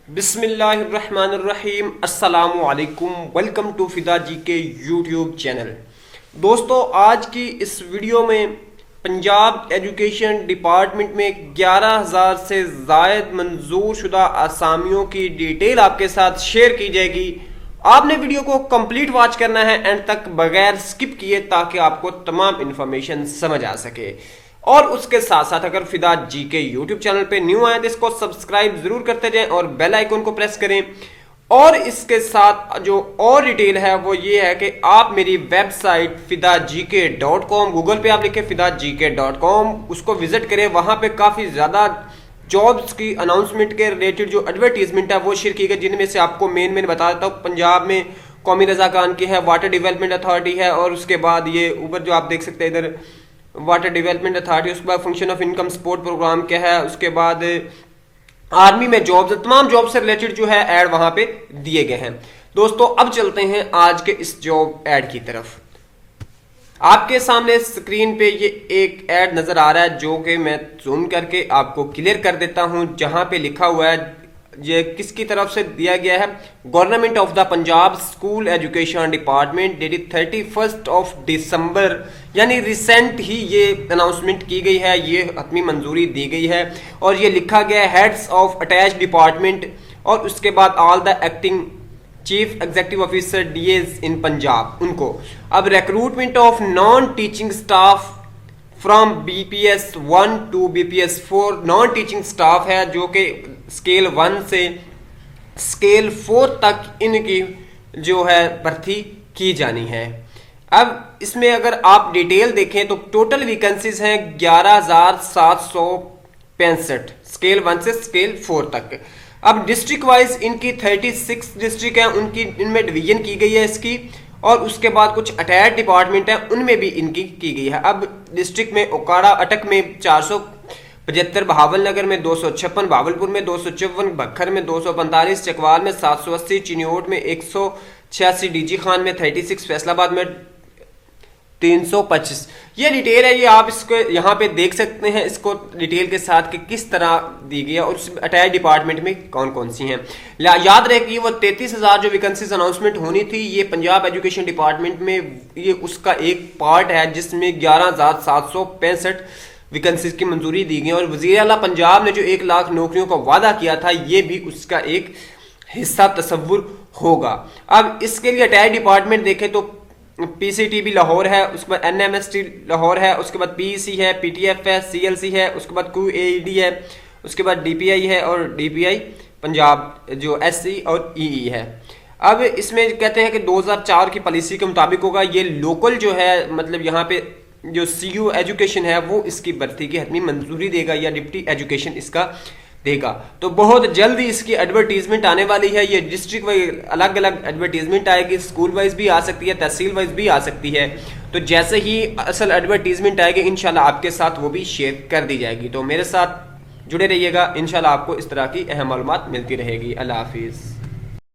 बिस्मिल्लाहिर्रहमानिर्रहीम अस्सलामु अलैकुम। वेलकम टू फिदा जी के यूट्यूब चैनल। दोस्तों, आज की इस वीडियो में पंजाब एजुकेशन डिपार्टमेंट में 11,000 से ज़ायद मंजूर शुदा असामियों की डिटेल आपके साथ शेयर की जाएगी। आपने वीडियो को कंप्लीट वॉच करना है एंड तक बगैर स्किप किए, ताकि आपको तमाम इंफॉर्मेशन समझ आ सके। और उसके साथ साथ अगर फिदा जी के यूट्यूब चैनल पे न्यू आए तो इसको सब्सक्राइब जरूर करते जाएं और बेल आइकन को प्रेस करें। और इसके साथ जो और डिटेल है वो ये है कि आप मेरी वेबसाइट fidajk.com, गूगल पे आप लिखें fidajk.com, उसको विजिट करें। वहां पे काफी ज्यादा जॉब्स की अनाउंसमेंट के रिलेटेड जो एडवर्टीजमेंट है वो शेयर की गई, जिनमें से आपको मेन बता देता हूँ। पंजाब में कौमी रज़ाकान की है, वाटर डेवलपमेंट अथॉरिटी है, और उसके बाद ये ऊपर जो आप देख सकते हैं इधर वाटर डेवलपमेंट अथॉरिटी, उसके बाद function of income support program क्या है, उसके बाद आर्मी में जॉब्स, तमाम जॉब से रिलेटेड जो है ऐड वहां पे दिए गए हैं। दोस्तों, अब चलते हैं आज के इस जॉब ऐड की तरफ। आपके सामने स्क्रीन पे ये एक ऐड नजर आ रहा है, जो कि मैं जूम करके आपको क्लियर कर देता हूं, जहां पे लिखा हुआ है, ये किसकी तरफ से दिया गया है, government of the Punjab school education department, dated 31 दिसंबर, यानी रिसेंट ही ये अनाउंसमेंट की गई है, ये हतमी मंजूरी दी गई है। और ये लिखा गया है हेड्स ऑफ अटैच डिपार्टमेंट, और उसके बाद all the acting chief executive officer DAs in Punjab, उनको। अब recruitment of non teaching staff from BPS 1 to BPS 4, non teaching staff है जो कि स्केल 1 से स्केल 4 तक इनकी जो है भर्ती की जानी है। अब इसमें अगर आप डिटेल देखें तो टोटल वैकेंसीज हैं 11,765 स्केल 1 से स्केल 4 तक। अब डिस्ट्रिक्ट वाइज इनकी 36 डिस्ट्रिक्ट हैं, उनकी इनमें डिवीजन की गई है इसकी, और उसके बाद कुछ अटैच डिपार्टमेंट है उनमें भी इनकी की गई है। अब डिस्ट्रिक्ट में ओकाड़ा अटक में 475, बहावलनगर में 256, भावलपुर में 254, बखर में 245, चकवाल में 780, चिन्योट में 186, डीजी खान में 36, फैसलाबाद में 325। ये डिटेल है, ये आप इसको यहाँ पे देख सकते हैं, इसको डिटेल के साथ कि किस तरह दी गई है और उस अटैच डिपार्टमेंट में कौन कौन सी हैं। याद रहे कि वो 33,000 जो वैकेंसीज अनाउंसमेंट होनी थी, ये पंजाब एजुकेशन डिपार्टमेंट में ये उसका एक पार्ट है, जिसमें 11,765 वैकेंसीज की मंजूरी दी गई। और वजीर आला पंजाब ने जो 1 लाख नौकरियों का वादा किया था, ये भी उसका एक हिस्सा तस्वुर होगा। अब इसके लिए अटैच डिपार्टमेंट देखें तो PCTB लाहौर है, उसके बाद NMST लाहौर है, उसके बाद PEC है, PTF है, CLC है, उसके बाद QAED है, उसके बाद DPI है, और DPI पंजाब जो SC और EE है। अब इसमें कहते हैं कि 2004 की पॉलिसी के मुताबिक होगा। ये लोकल जो है, मतलब यहाँ पे जो CU एजुकेशन है वो इसकी भर्ती की हतमी मंजूरी देगा, या डिप्टी एजुकेशन इसका देगा। तो बहुत जल्द ही इसकी एडवर्टीजमेंट आने वाली है। ये डिस्ट्रिक्ट वाइज अलग अलग एडवर्टीजमेंट आएगी, स्कूल वाइज भी आ सकती है, तहसील वाइज भी आ सकती है। तो जैसे ही असल एडवर्टीजमेंट आएगी, इंशाल्लाह आपके साथ वो भी शेयर कर दी जाएगी। तो मेरे साथ जुड़े रहिएगा, इंशाल्लाह आपको इस तरह की अहम मालूमात मिलती रहेगी। अल्लाह हाफिज़।